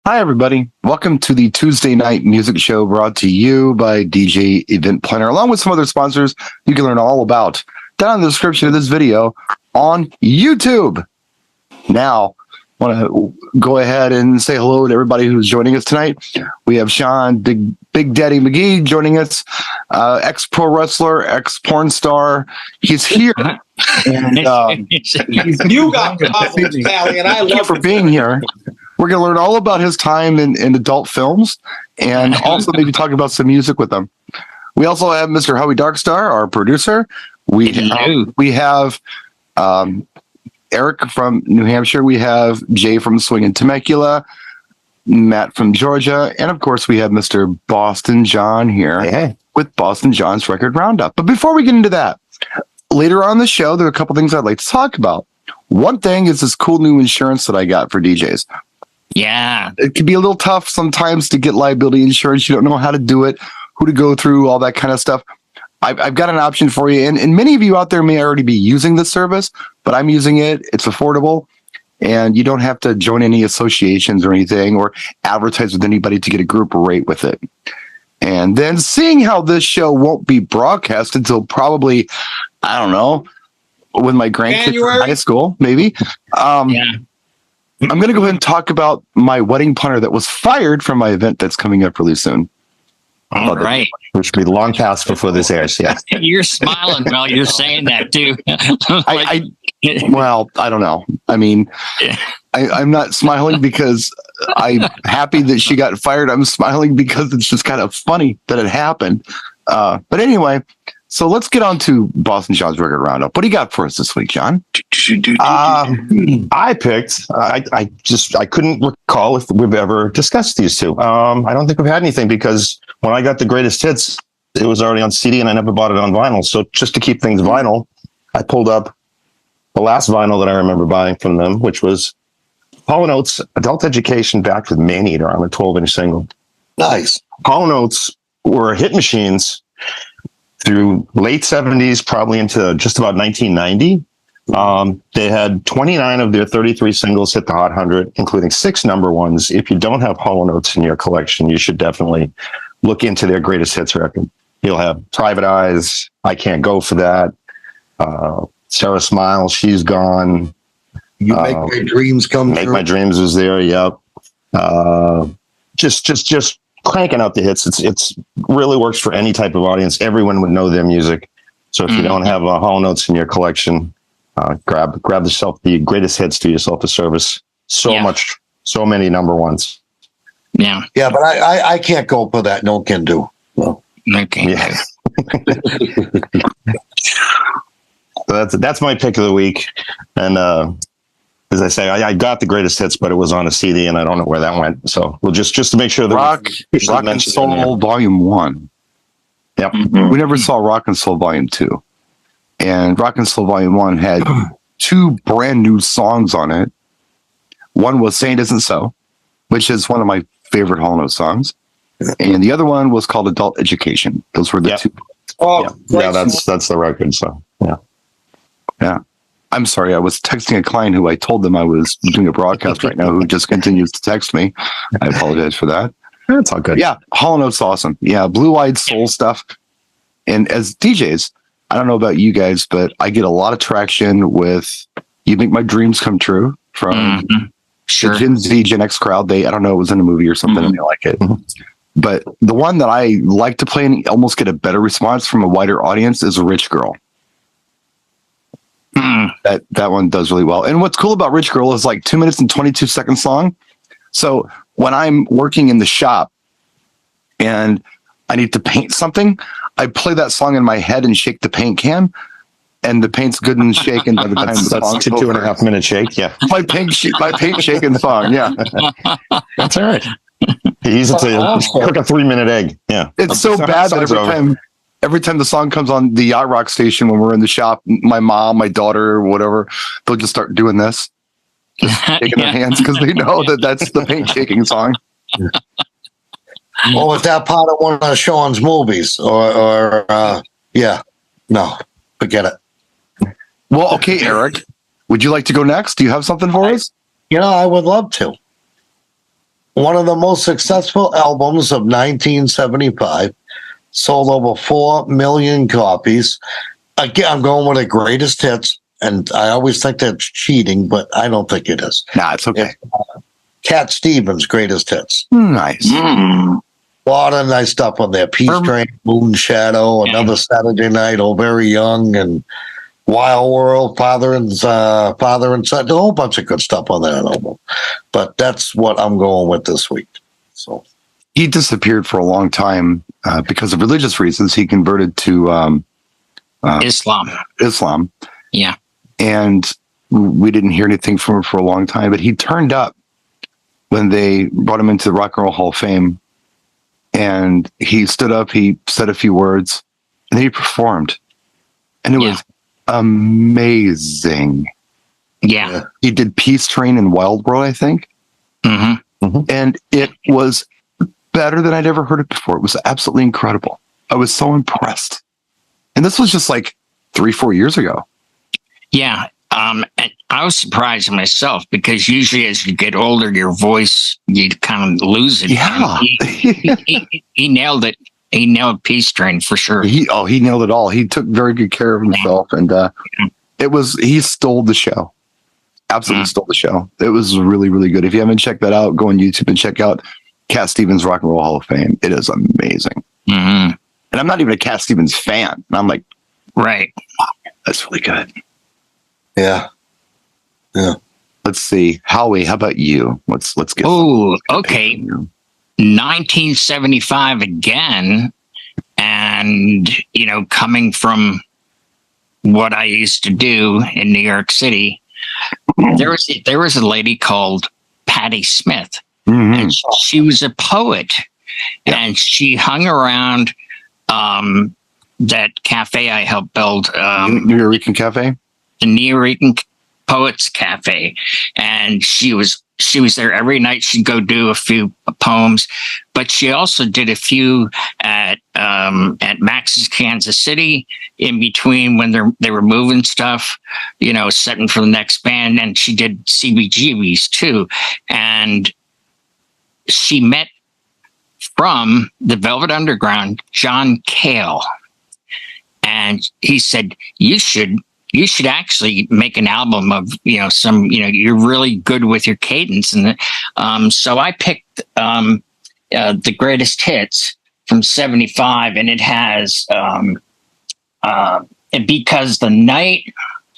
Hi, everybody. Welcome to the Tuesday night music show brought to you by DJ Event Planner, along with some other sponsors you can learn all about down in the description of this video on YouTube. Now, I want to go ahead and say hello to everybody who's joining us tonight. We have Sean Big Daddy McGee joining us, ex-pro wrestler, ex-porn star. He's here. And You got confidence, Pally, and I thank you love for it. being here. We're going to learn all about his time in adult films and also maybe talk about some music with him. We also have Mr. Howie Darkstar, our producer. We have Eric from New Hampshire. We have Jay from Swingin' Temecula, Matt from Georgia, and of course we have Mr. Boston John here with Boston John's Record Roundup. But before we get into that, later on in the show, there are a couple things I'd like to talk about. One thing is this cool new insurance that I got for DJs. Yeah. It can be a little tough sometimes to get liability insurance. You don't know how to do it, who to go through, all that kind of stuff. I've got an option for you. And many of you out there may already be using this service, but I'm using it. It's affordable. And you don't have to join any associations or anything or advertise with anybody to get a group rate with it. And then seeing how this show won't be broadcast until probably, I don't know, with my grandkids in high school, maybe. I'm going to go ahead and talk about my wedding planner that was fired from my event that's coming up really soon. All right. Which will be long past before this airs. Yeah. You're smiling while you're saying that, too. Well, I don't know. I mean, I'm not smiling because I'm happy that she got fired. I'm smiling because it's just kind of funny that it happened. But anyway, so let's get on to Boston John's Record Roundup. What do you got for us this week, John? I picked. I couldn't recall if we've ever discussed these two. I don't think we've had anything because when I got the greatest hits, it was already on CD and I never bought it on vinyl. So just to keep things vinyl, I pulled up the last vinyl that I remember buying from them, which was Hall & Oates Adult Education backed with Maneater on a 12-inch single. Nice. Hall & Oates were hit machines through late 70s, probably into just about 1990. They had 29 of their 33 singles hit the Hot 100, including 6 number ones. If you don't have Hall & Oates in your collection, you should definitely look into their greatest hits record. You'll have Private Eyes, I Can't Go For That, Sarah Smiles, She's Gone. You Make My Dreams Come Make True. My Dreams was there, yep. Just cranking out the hits. It's really works for any type of audience. Everyone would know their music. So if you don't have Hall & Oates in your collection, grab yourself the greatest hits, do yourself a service. So many number ones. Yeah. Yeah, but I can't go for that. No can do. Well, Okay. Yeah. So that's my pick of the week. And as I say, I got the greatest hits, but it was on a CD and I don't know where that went. So we'll just to make sure that Rock and Soul Volume 1. Yep. We never saw Rock and Soul Volume 2. And Rock and Soul Volume 1 had 2 brand new songs on it. One was Saying It Isn't So, which is one of my favorite Hall & Oates songs. And the other one was called Adult Education. Those were the 2. Yeah, that's the record. So yeah. I'm sorry. I was texting a client who I told them I was doing a broadcast right now who just continues to text me. I apologize for that. that's all good. Yeah. Hall & Oates awesome. Yeah. Blue-eyed soul stuff. And as DJs, I don't know about you guys, but I get a lot of traction with You Make My Dreams Come True from the Gen X crowd. I don't know, it was in a movie or something and they like it. But the one that I like to play and almost get a better response from a wider audience is Rich Girl. That one does really well. And what's cool about Rich Girl is like 2 minutes and 22 seconds long. So when I'm working in the shop and I need to paint something, I play that song in my head and shake the paint can, and the paint's good and shaken by the time the song's that's a 2.5 minute shake. Yeah. My paint shaking song. Yeah. That's all right. Easy to cook a 3-minute egg. Yeah. It's so bad that every time the song comes on the Yacht Rock station when we're in the shop, my mom, my daughter, whatever, they'll just start doing this, just shaking their hands because they know that that's the paint shaking song. Or was that part of one of Sean's movies? Or no, forget it. Well, okay, Eric, would you like to go next? Do you have something for us? I would love to. one of the most successful albums of 1975, sold over 4 million copies. Again, I'm going with the greatest hits, and I always think that's cheating, but I don't think it is. Nah, it's okay. Cat Stevens' greatest hits. Nice. Mm. A lot of nice stuff on there. Peace Train, Moon Shadow, Another Saturday Night, Oh Very Young, and Wild World, Father and Son. A whole bunch of good stuff on that album. But that's what I'm going with this week. So He disappeared for a long time because of religious reasons. He converted to Islam. Yeah. And we didn't hear anything from him for a long time, but he turned up when they brought him into the Rock and Roll Hall of Fame. And he stood up, he said a few words, and then he performed. And it was amazing. Yeah. He did Peace Train and Wild World, I think. Mm-hmm. And it was better than I'd ever heard it before. It was absolutely incredible. I was so impressed. And this was just like 3-4 years ago. Yeah. And I was surprised myself because usually as you get older, your voice, you kind of lose it. Yeah. He nailed it. He nailed Peace Train for sure. He nailed it all. He took very good care of himself. And he stole the show. Absolutely stole the show. It was really, really good. If you haven't checked that out, go on YouTube and check out Cat Stevens Rock and Roll Hall of Fame. It is amazing. Mm-hmm. And I'm not even a Cat Stevens fan. And I'm like, right. That's really good. yeah. Let's see. Howie, how about you? Let's get. Oh, okay. 1975 again. And, coming from what I used to do in New York City, there was a lady called Patti Smith. Mhm. And she was a poet. Yeah. And she hung around that cafe I helped build, New Eureka Cafe. the Nuyorican Poets Cafe, and she was there every night. She'd go do a few poems, but she also did a few at Max's Kansas City in between when they were moving stuff, setting for the next band, and she did CBGBs too, and she met from the Velvet Underground John Cale, and he said you should actually make an album of you're really good with your cadence, and so I picked the greatest hits from '75, and it has Because the Night.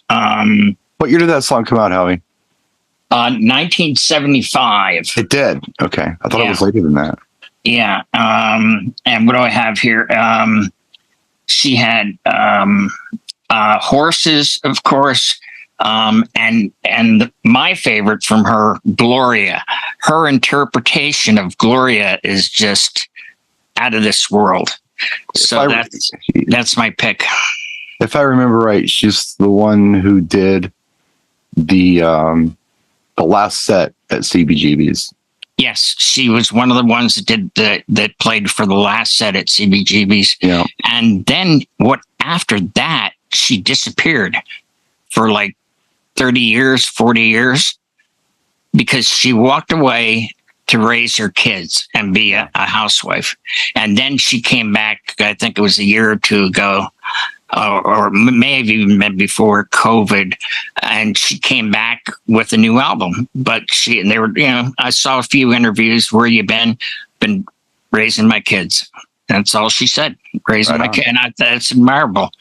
What year did that song come out, Howie? 1975. It did. Okay, I thought it Yeah. was later than that. Yeah. And what do I have here? She had Horses, of course. And my favorite from her, Gloria. Her interpretation of Gloria is just out of this world. So that's my pick. If I remember right, she's the one who did the last set at CBGB's. Yes, she was one of the ones that played for the last set at CBGB's. Yeah. And then after that, she disappeared for like 30 years, 40 years, because she walked away to raise her kids and be a housewife. And then she came back, I think it was a year or two ago, or may have even been before COVID, and she came back with a new album. But I saw a few interviews. Where you been? Been raising my kids. That's all she said. Raising my kids. And that's admirable,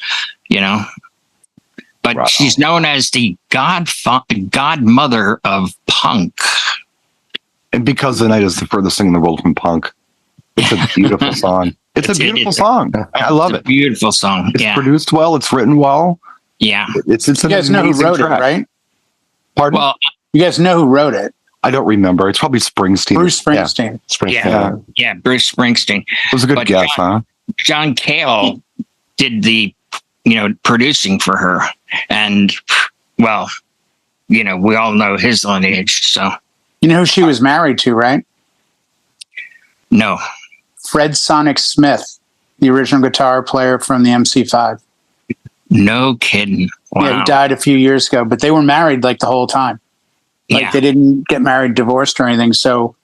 But Right she's known as the godmother of punk. And Because the Night is the furthest thing in the world from punk. It's a beautiful song. It's a beautiful song. I love it. Beautiful song. It's Yeah. produced well. It's written well. Yeah. It's You guys know who amazing wrote track. it, right? Pardon? Well, You guys know who wrote it? I don't remember. It's probably Springsteen. Bruce Springsteen. yeah, Bruce Springsteen. It was a good But guess, huh? John Cale did the, producing for her. And, well, we all know his lineage. So, You know who she was married to, right? no. Fred Sonic Smith, the original guitar player from the MC5. No kidding. Wow. Yeah, he died a few years ago, but they were married like the whole time. Like Yeah. they didn't get married, divorced or anything. So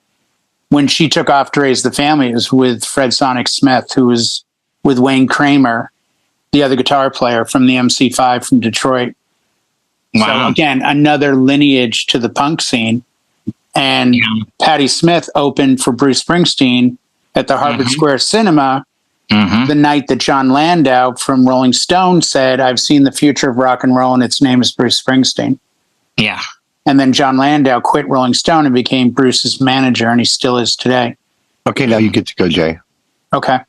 when she took off to raise the family, it was with Fred Sonic Smith, who was with Wayne Kramer, the other guitar player from the MC5 from Detroit. Wow. So again, another lineage to the punk scene. And Patti Smith opened for Bruce Springsteen at the Harvard Square Cinema the night that John Landau from Rolling Stone said, "I've seen the future of rock and roll and its name is Bruce Springsteen." Yeah. And then John Landau quit Rolling Stone and became Bruce's manager, and he still is today. Okay, now you get to go, Jay. Okay.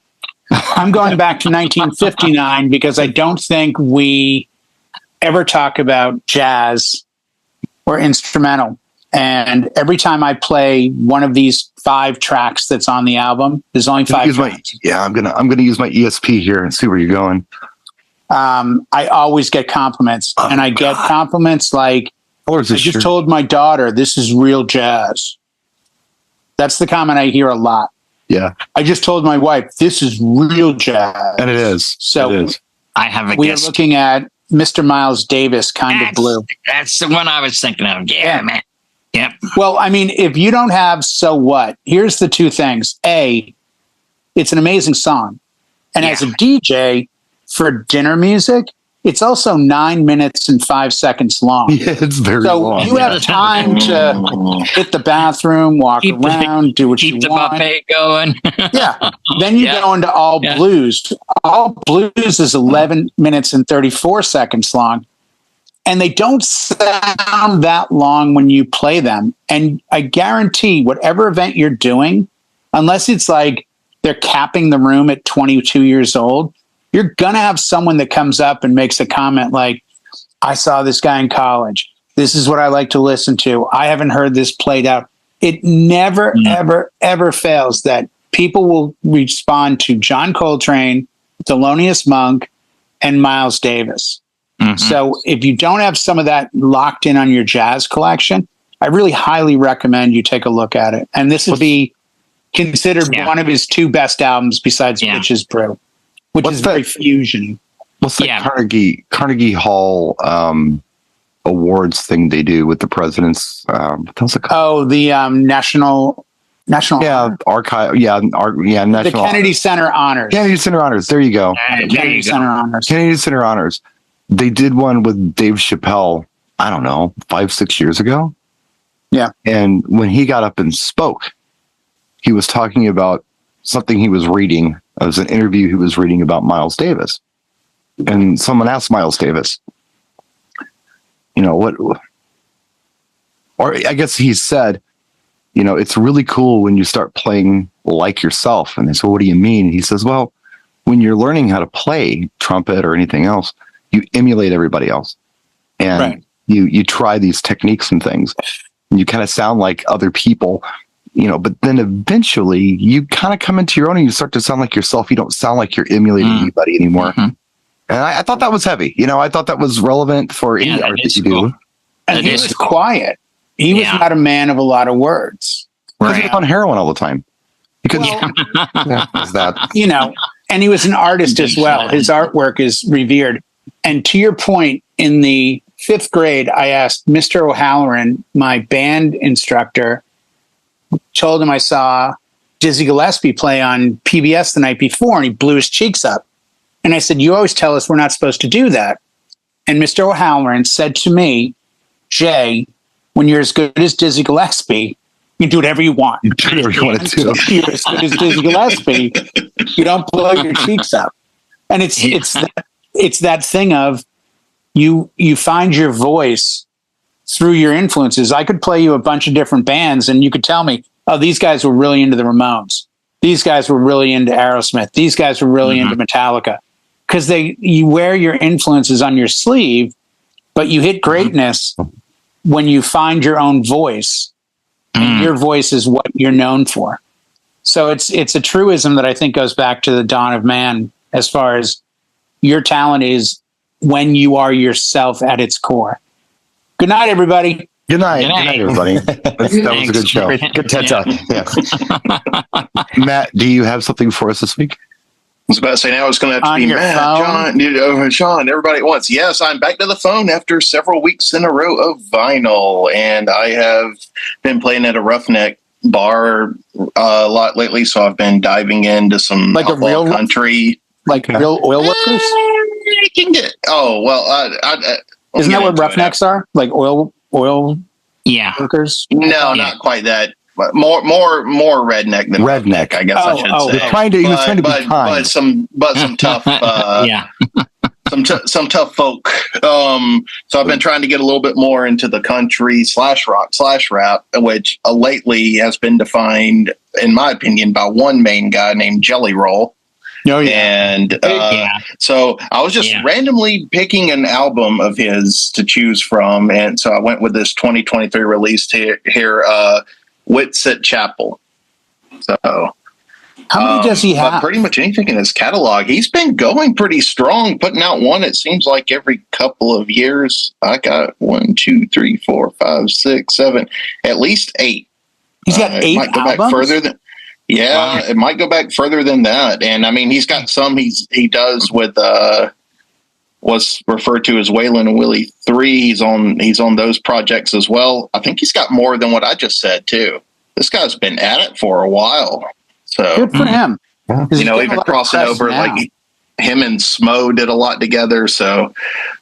I'm going back to 1959 because I don't think we ever talk about jazz or instrumental. And every time I play one of these 5 tracks that's on the album, there's only 5 tracks. I'm gonna use my ESP here and see where you're going. I always get compliments, and I get compliments like, Or is "I this just shirt? told my daughter this is real jazz." That's the comment I hear a lot. Yeah, I just told my wife this is real jazz, and it is. So it is. I have a we are guess. looking at Mr. Miles Davis, Kind of Blue. That's the one I was thinking of. Yeah, man. Yep. Well, I mean, if you don't have So What, here's the 2 things. A, it's an amazing song. And as a DJ for dinner music, it's also 9 minutes and 5 seconds long. Yeah, it's very So long. you have time to hit the bathroom, walk Keep the- around, do what you Keep the want. buffet going. Yeah. Then you go into All Yeah. Blues. All Blues is 11 minutes and 34 seconds long. And they don't sound that long when you play them. And I guarantee whatever event you're doing, unless it's like they're capping the room at 22 years old, you're going to have someone that comes up and makes a comment like, "I saw this guy in college. This is what I like to listen to. I haven't heard this played out." It never, ever, ever fails that people will respond to John Coltrane, Thelonious Monk, and Miles Davis. So if you don't have some of that locked in on your jazz collection, I really highly recommend you take a look at it. And this would be considered one of his 2 best albums besides Bitches Brew, which What's is that? very fusiony. What's the Yeah. Carnegie Hall awards thing they do with the presidents? What else it called? Oh, the National Yeah, archive. Yeah, the national. Kennedy Center Honors. Kennedy Center Honors. There you go. There Kennedy you Center go. Honors. Kennedy Center Honors. They did one with Dave Chappelle, I don't know, 5-6 years ago. Yeah. And when he got up and spoke, he was talking about something he was reading. It was an interview he was reading about Miles Davis. And someone asked Miles Davis, what, or I guess he said, it's really cool when you start playing like yourself. And they said, "What do you mean?" And he says, "Well, when you're learning how to play trumpet or anything else, you emulate everybody else, and you try these techniques and things, and you kind of sound like other people, but then eventually you kind of come into your own and you start to sound like yourself. You don't sound like you're emulating anybody anymore." And I thought that was heavy. I thought that was relevant for any art that you do. And That he is was cool. quiet. He was Yeah. not a man of a lot of words. Because he was on heroin all the time. Because is that And he was an artist as well. His artwork is revered. And to your point, in the 5th grade, I asked Mr. O'Halloran, my band instructor, told him I saw Dizzy Gillespie play on PBS the night before, and he blew his cheeks up. And I said, "You always tell us we're not supposed to do that." And Mr. O'Halloran said to me, "Jay, when you're as good as Dizzy Gillespie, you can do whatever you want. you do whatever you want to do. You're as good as Dizzy Gillespie, you don't blow your cheeks up." And it's that thing of you find your voice through your influences. I could play you a bunch of different bands and you could tell me, "Oh, these guys were really into the Ramones. These guys were really into Aerosmith. These guys were really into Metallica." Because you wear your influences on your sleeve, but you hit greatness when you find your own voice. And your voice is what you're known for. So it's a truism that I think goes back to the dawn of man, as far as your talent is when you are yourself at its core. Good night, everybody. Good night. Good Good night. night, everybody. That was a good show. Good TED Talk. Yeah. Matt, do you have something for us this week? I was about to say now it's going to have to On be your Matt, phone? Sean, everybody at once. Yes, I'm back to the phone after several weeks in a row of vinyl, and I have been playing at a Roughneck bar a lot lately, so I've been diving into some Like a outlaw real- country. Like real oil workers? You can get. Oh well, Isn't that what Roughnecks are? Like oil Yeah. workers? No, not quite that. But more redneck than Redneck. I guess I should Oh, say. He was trying to be kind. But some tough. Yeah. Some tough folk. So I've been trying to get a little bit more into the country /rock/rap, which lately has been defined, in my opinion, by one main guy named Jelly Roll. No, yeah. And so I was just randomly picking an album of his to choose from, and so I went with this 2023 release here, Whitsitt Chapel. So. How many does he But have? pretty much anything in his catalog. He's been going pretty strong, putting out one, it seems like, every couple of years. I got 1, 2, 3, 4, 5, 6, 7, at least 8. He's got 8 It might go albums? back further than. Yeah, Wow. it might go back further than that. And I mean, he's got some he does with what's referred to as Waylon and Willie 3. He's on those projects as well. I think he's got more than what I just said too. This guy's been at it for a while. So Good for him. 'Cause he's getting a even lot of crossing press over now. like him and Smo did a lot together. So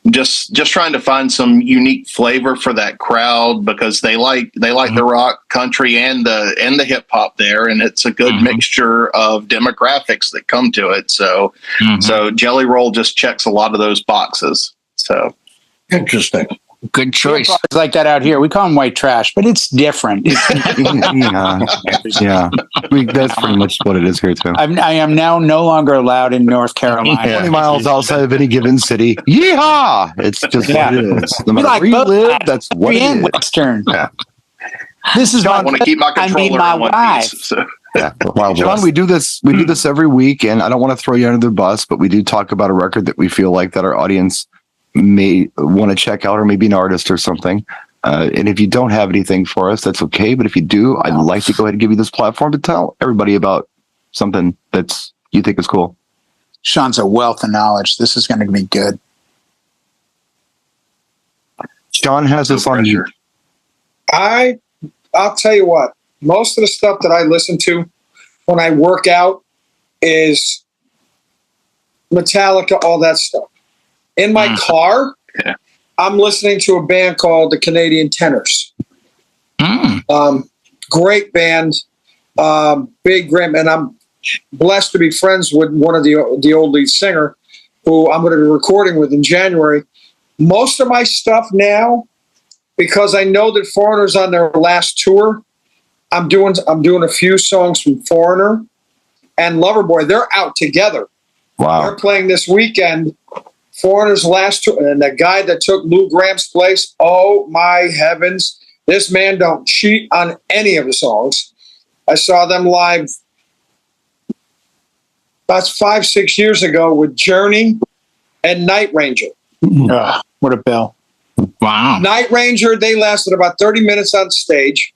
just trying to find some unique flavor for that crowd, because they like the rock, country, and the hip hop there, and it's a good mixture of demographics that come to it. So so Jelly Roll just checks a lot of those boxes. So Interesting. Good choice. It's like that out here. We call him white trash, but it's different. yeah. That's pretty much what it is here too. I am now no longer allowed in North Carolina. 20 miles outside of any given city. Yeehaw! It's just what it is. No We matter like where you both live, that's what it and is. Western. Yeah. This is I want to keep my I mean, controller my in one wife. piece. So. Yeah. Wild John, West. we do this every week, and I don't want to throw you under the bus, but we do talk about a record that we feel like that our audience may want to check out, or maybe an artist or something. And if you don't have anything for us, that's okay. But if you do, I'd like to go ahead and give you this platform to tell everybody about something that's you think is cool. Sean's a wealth of knowledge. This is going to be good. Sean has this on you. I'll tell you what, most of the stuff that I listen to when I work out is Metallica, all that stuff. In my car, I'm listening to a band called the Canadian Tenors. Great band, big grim, and I'm blessed to be friends with one of the old lead singer, who I'm going to be recording with in January. Most of my stuff now, because I know that Foreigner's on their last tour, I'm doing a few songs from Foreigner and Loverboy. They're out together. Wow. They're playing this weekend. Foreigner's last tour, and the guy that took Lou Graham's place. Oh my heavens! This man don't cheat on any of the songs. I saw them live about 5-6 years ago with Journey and Night Ranger. Ugh, what a bill. Wow. Night Ranger, they lasted about 30 minutes on stage.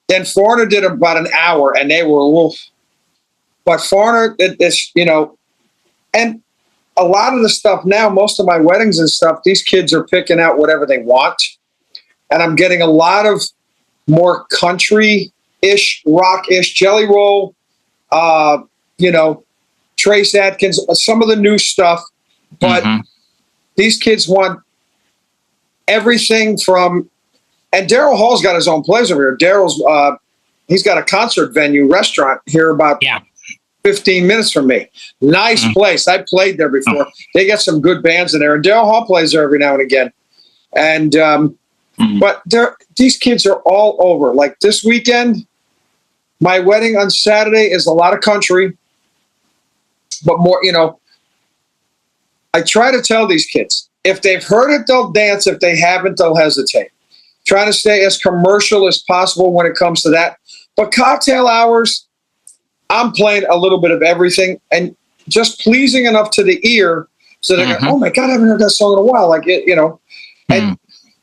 Then Foreigner did about an hour, and they were wolf. But Foreigner, and a lot of the stuff now, most of my weddings and stuff, these kids are picking out whatever they want. And I'm getting a lot of more country-ish, rock-ish, Jelly Roll, Trace Atkins, some of the new stuff. But these kids want everything from, and Daryl Hall's got his own place over here. Daryl's, he's got a concert venue restaurant here about 15 minutes from me. Nice place. I played there before. They got some good bands in there, and Daryl Hall plays there every now and again. And but these kids are all over. Like this weekend, my wedding on Saturday is a lot of country, but more. I try to tell these kids, if they've heard it, they'll dance. If they haven't, they'll hesitate. Trying to stay as commercial as possible when it comes to that. But cocktail hours, I'm playing a little bit of everything and just pleasing enough to the ear so they're going, oh my God, I haven't heard that song in a while. Like it, and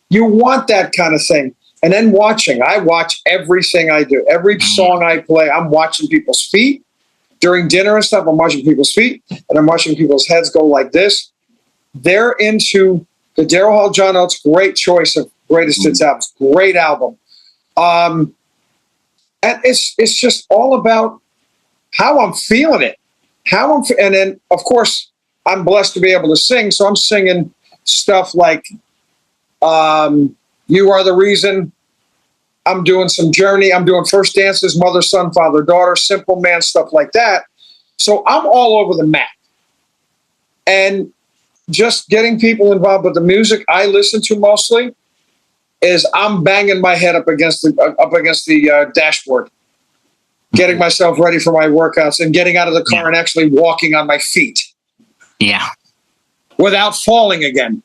you want that kind of thing. And then I watch everything I do. Every song I play, I'm watching people's feet during dinner and stuff. I'm watching people's feet and I'm watching people's heads go like this. They're into the Daryl Hall, John Oates, great choice of greatest hits albums. Great album. and it's just all about how I'm feeling it. And then of course I'm blessed to be able to sing, so I'm singing stuff like You Are the Reason. I'm doing some Journey. I'm doing First Dances, Mother, Son, Father, Daughter, Simple Man, stuff like that. So I'm all over the map. And just getting people involved with the music I listen to mostly is I'm banging my head up against the dashboard, getting myself ready for my workouts and getting out of the car and actually walking on my feet. Yeah. Without falling again.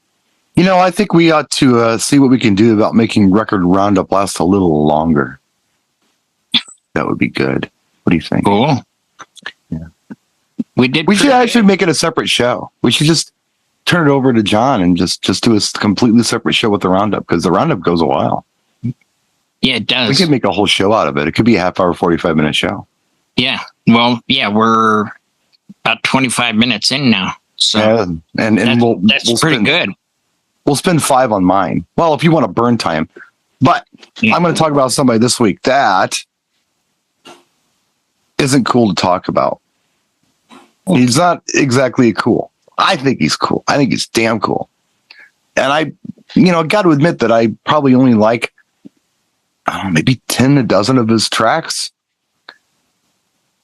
You know, I think we ought to see what we can do about making Record Roundup last a little longer. That would be good. What do you think? Cool. Yeah. We should actually make it a separate show. We should just turn it over to John and just do a completely separate show with the Roundup, because the Roundup goes a while. Yeah, it does. We could make a whole show out of it. It could be a half hour, 45-minute show. Yeah. Well, yeah, we're about 25 minutes in now. So and that's pretty good. We'll spend 5 on mine. Well, if you want to burn time. But I'm going to talk about somebody this week that isn't cool to talk about. He's not exactly cool. I think he's cool. I think he's damn cool. And I got to admit that I probably only like, I don't know, maybe 10 a dozen of his tracks.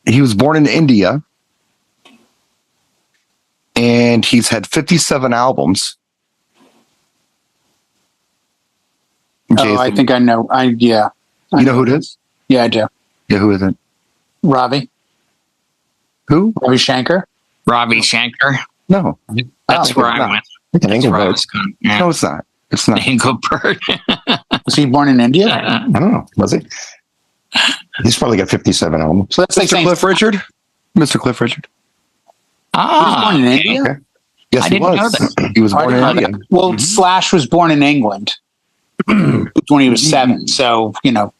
He was born in India. And he's had 57 albums. Oh, I think I know. You know who it is? Yeah, I do. Yeah, who is it? Ravi. Who? Ravi Shankar. Ravi Shankar. No. That's where I went. That's where I was going. Yeah. No, it's not. It's not. Engelbert. Was he born in India? I don't know. Was he? He's probably got 57 albums. So that's like Mr. Cliff Richard? Mr. Cliff Richard. He was born in India? Okay. Yes, I he didn't know was. that. He was born in India. Well, Slash was born in England when he was 7. So,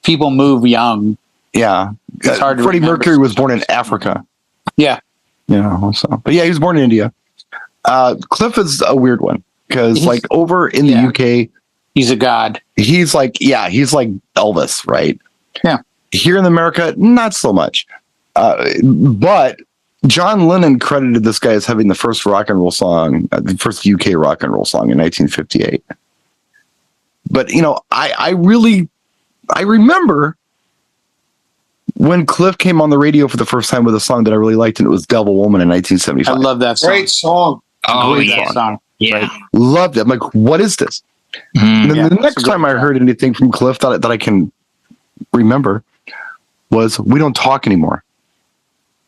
people move young. Yeah. It's hard to Freddie remember. Mercury was born in Africa. Yeah. But yeah, he was born in India. Cliff is a weird one because like over in the UK, he's a god. He's like Elvis, right? Yeah. Here in America, not so much. But John Lennon credited this guy as having the first rock and roll song, the first UK rock and roll song in 1958. But, I remember when Cliff came on the radio for the first time with a song that I really liked, and it was Devil Woman in 1975. I love that song. Great song. Oh, Great yeah. Song. Yeah. Right? Loved it. I'm like, what is this? And then the next time I heard anything from Cliff that I can remember was We Don't Talk Anymore.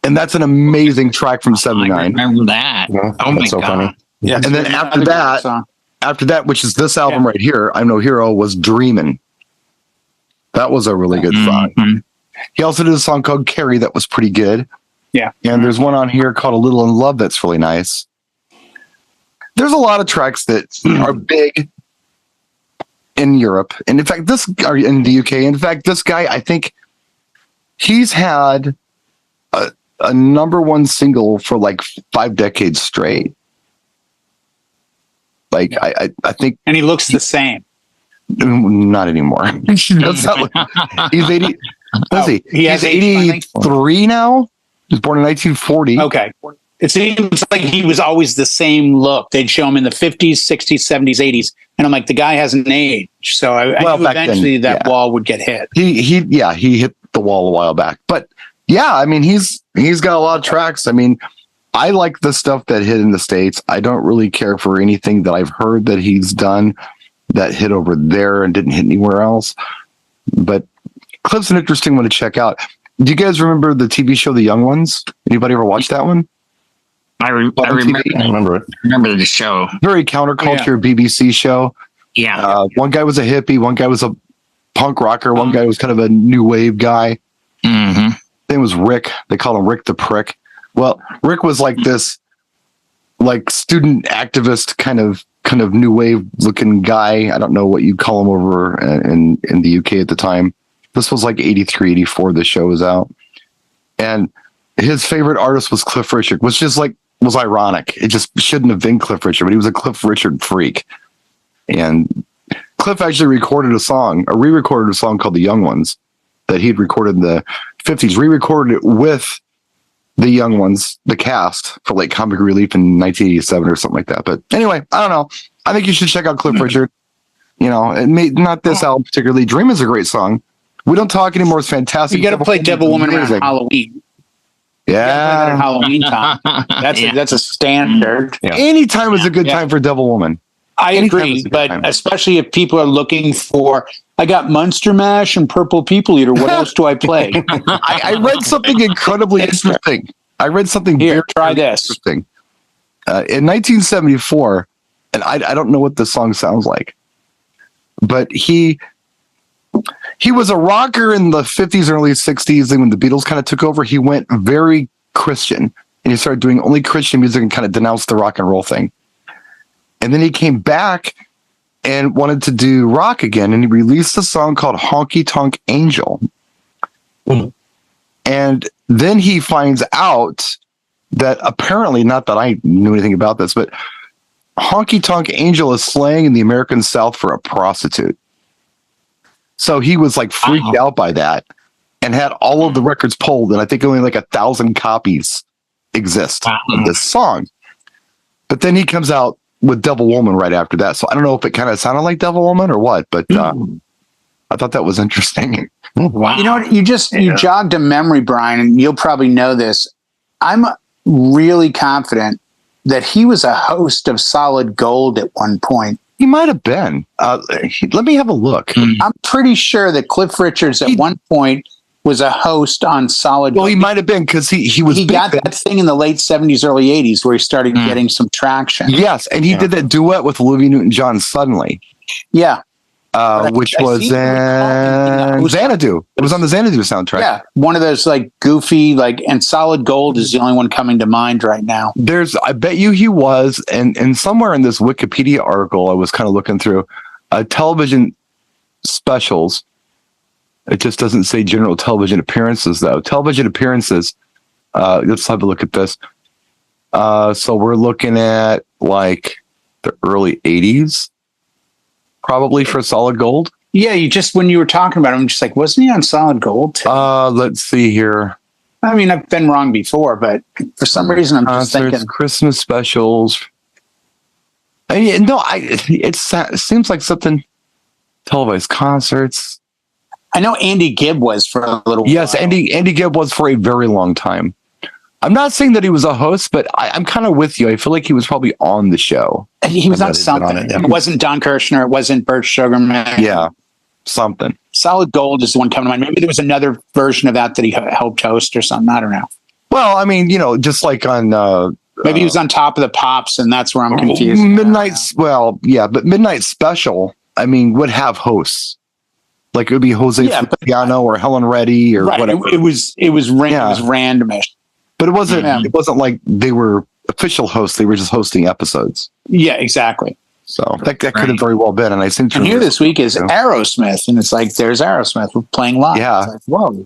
And that's an amazing track from I 79. remember that. Yeah, Oh, my that's so God. funny. Yeah. And then after Another that, great song. which is this album right here, I'm No Hero, was Dreamin'. That was a really good song. Mhm. He also did a song called Carrie that was pretty good. Yeah. And there's one on here called A Little in Love that's really nice. There's a lot of tracks that are big in Europe. And in fact, or in the UK. In fact, this guy, I think he's had a number one single for like 5 decades straight. Like, I think. And he looks the same. Not anymore. That's not he's 80. Let's see. He has He's 83 now. He was born in 1940. Okay. It seems like he was always the same look. They'd show him in the 50s, 60s, 70s, 80s. And I'm like, the guy hasn't aged. So I knew back eventually then, that wall would get hit. He hit the wall a while back. But yeah, I mean, he's got a lot of tracks. I mean, I like the stuff that hit in the States. I don't really care for anything that I've heard that he's done that hit over there and didn't hit anywhere else. But Cliff's an interesting one to check out. Do you guys remember the TV show The Young Ones? Anybody ever watch that one? I remember. I remember it. Remember the show. Very counterculture BBC show. Yeah. One guy was a hippie, one guy was a punk rocker, one guy was kind of a new wave guy. Mm-hmm. His name was Rick. They called him Rick the Prick. Well, Rick was like this, like student activist kind of new wave looking guy. I don't know what you'd call him over in the UK at the time. This was like 83, 84. The show was out, and his favorite artist was Cliff Richard, which just was ironic. It just shouldn't have been Cliff Richard, but he was a Cliff Richard freak. And Cliff actually recorded a re-recorded a song called The Young Ones that he'd recorded in the 50s, re-recorded it with the young ones, the cast, for like Comic Relief in 1987 or something like that. But anyway, I don't know. I think you should check out Cliff Richard. You know, it may not this album particularly. Dream is a great song. We Don't Talk Anymore is fantastic. You got to play Devil Woman around Halloween. Yeah, Halloween time. That's a standard. Yeah. Any time is a good time for Devil Woman. I Anytime is agree, a good but time. especially if people are looking for, I got Munster Mash and Purple People Eater. What else do I play? I read something incredibly interesting. I read something Here, very, try very this. interesting. In 1974, and I don't know what the song sounds like, but he was a rocker in the 50s, early 60s, and when the Beatles kind of took over, he went very Christian, and he started doing only Christian music and kind of denounced the rock and roll thing. And then he came back and wanted to do rock again, and he released a song called Honky Tonk Angel. And then he finds out that apparently, not that I knew anything about this, but Honky Tonk Angel is slang in the American South for a prostitute. So he was like freaked out by that and had all of the records pulled. And I think only like 1,000 copies exist of this song. But then he comes out with Devil Woman right after that. So I don't know if it kind of sounded like Devil Woman or what, but I thought that was interesting. Wow. You know what? You jogged a memory, Brian, and you'll probably know this. I'm really confident that he was a host of Solid Gold at one point. He might have been. Let me have a look. I'm pretty sure that Cliff Richards at one point was a host on Solid Well, Gold. he might have been because he was. He big got then. that thing in the late 70s, early 80s where he started getting some traction. Yes, and he did that duet with Olivia Newton-John suddenly, Yeah. which I was seem to recall in Xanadu. It was on the Xanadu soundtrack. Yeah. One of those like goofy, and Solid Gold is the only one coming to mind right now. I bet you he was, and somewhere in this Wikipedia article I was kind of looking through, television specials. It just doesn't say general television appearances though. Television appearances. Let's have a look at this. So we're looking at like the early 80s, probably for Solid Gold. Yeah, when you were talking about him, I'm just like, wasn't he on Solid Gold? Let's see here. I mean, I've been wrong before, but for some reason, I'm just Concerts, thinking. Christmas specials. It seems like something. Televised concerts. I know Andy Gibb was for a little Yes, while. Andy Gibb was for a very long time. I'm not saying that he was a host, but I'm kind of with you. I feel like he was probably on the show. He was I on bet he's been on something. it, yeah. It wasn't Don Kirshner. It wasn't Bert Sugarman. Yeah, something. Solid Gold is the one coming to mind. Maybe there was another version of that he helped host or something. I don't know. Well, I mean, just like on Maybe he was on Top of the Pops, and that's where I'm confused. but Midnight Special, I mean, would have hosts. Like it would be Jose Feliciano or Helen Reddy or Right. whatever. It was randomish. But it wasn't like they were official hosts. They were just hosting episodes. Yeah, exactly. So that could have very well been. And I seem to And here remember this week is too. Aerosmith, and it's like there's Aerosmith. We're playing live. Yeah. It's like, whoa.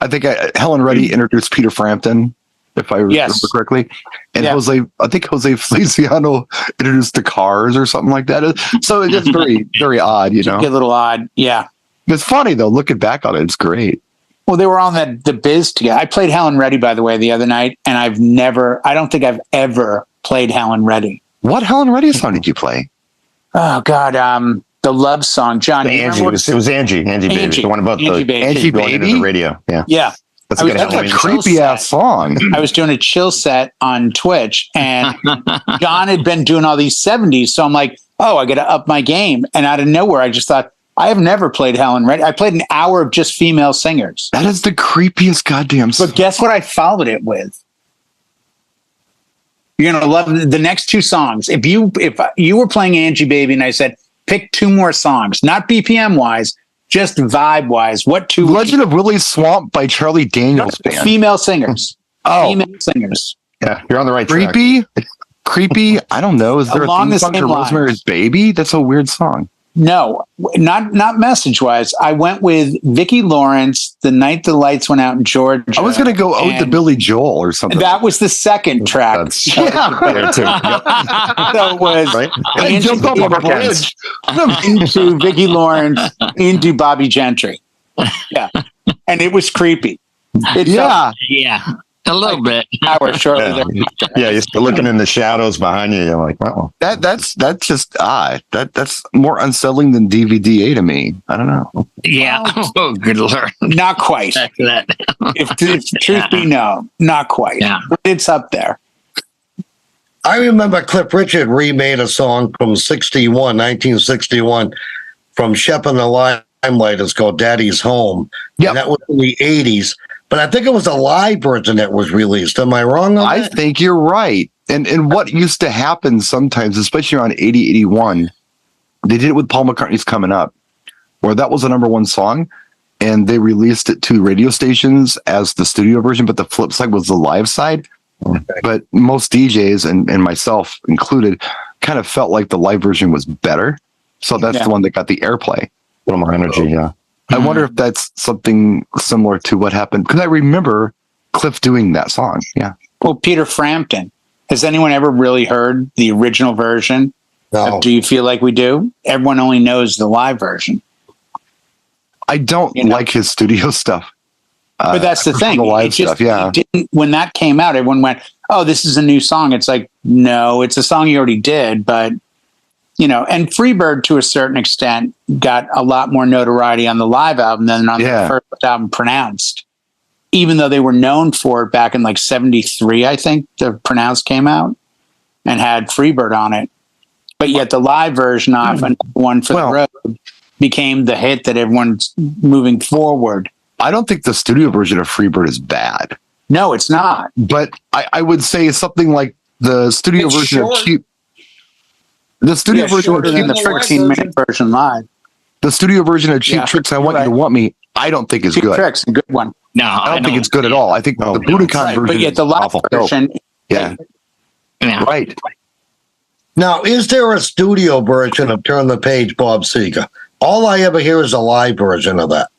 I think Helen Reddy introduced Peter Frampton, if I remember correctly. And I think Jose Feliciano introduced the Cars or something like that. So it's just very, very odd, Get a little odd. Yeah. It's funny though. Looking back on it, it's great. Well, they were on the Biz together. I played Helen Reddy, by the way, the other night, and I don't think I've ever played Helen Reddy. What Helen Reddy song did you play? Oh God, the love song, John. Angie. It was Angie. Angie Baby. The one about Angie the Baby. Angie going into Baby? the radio. Yeah. Yeah. That's I was- a That's a Halloween creepy ass song. I was doing a chill set on Twitch, and John had been doing all these 70s. So I'm like, oh, I got to up my game. And out of nowhere, I just thought, I have never played Helen Reddy. I played an hour of just female singers. That is the creepiest goddamn song. But guess what I followed it with? You're going to love the next two songs. If you were playing Angie Baby and I said, pick two more songs, not BPM wise, just vibe wise, what two? Legend of Willie's Swamp by Charlie Daniels Band. Female singers. Oh, Female singers. Yeah, you're on the right track. creepy. I don't know. Is there Along a the theme song to same lines. Rosemary's Baby? That's a weird song. No, not message wise. I went with Vicki Lawrence, The Night the Lights Went Out in Georgia. I was going to go Ode to and Billy Joel or something. That was the second track. That's So there too. Yep. it was Right? I Angie jumped off a Baby bridge. into Vicki Lawrence, into Bobby Gentry. Yeah. And it was creepy. It's Yeah. Yeah, a little bit. hour shortly Yeah. thereafter. Yeah, you're still looking in the shadows behind you. You're like, wow. That's just that's more unsettling than DVD to me. I don't know. Yeah. Oh, good Lord. Not quite. Back to that. If truth be known, not quite. Yeah. But it's up there. I remember Cliff Richard remade a song from 1961, from Shep and the Limelight. It's called Daddy's Home. Yep. And that was in the 80s. But I think it was a live version that was released. Am I wrong on I that? think you're right. And what used to happen sometimes, especially around 80, 81, they did it with Paul McCartney's Coming Up, where that was a number one song. And they released it to radio stations as the studio version, but the flip side was the live side. Okay. But most DJs and myself included kind of felt like the live version was better. So that's Yeah. the one that got the airplay. A little more energy, yeah. I wonder if that's something similar to what happened, because I remember Cliff doing that song. Yeah. Well, Peter Frampton. Has anyone ever really heard the original version No. of Do You Feel Like We Do? Everyone only knows the live version. I don't You know. like his studio stuff. But that's the I prefer thing. the live It just, stuff, yeah. it didn't, when that came out, everyone went, "Oh, this is a new song." It's like, no, it's a song you already did. But, you know, and Freebird to a certain extent got a lot more notoriety on the live album than on Yeah. the first album, Pronounced. Even though they were known for it back in like 73, I think the Pronounced came out and had Freebird on it. But yet the live version of One for Well- the Road became the hit that everyone's moving forward. I don't think the studio version of Freebird is bad, No, it's not. but I would say something like the studio It's version short. of Cheap. The studio Yeah, version shorter of than Cheap the the live 14-minute version live. The studio version of Cheap Yeah, Tricks, I you're Want You to right. Want Me, I don't think is Cheap good. Tricks, a good one. No, I don't think it's good at all. I think No, the no, Budokan Right, version but yet is the live awful. No, version, yeah, Yeah. right. Now, is there a studio version of Turn the Page, Bob Seger? All I ever hear is a live version of that.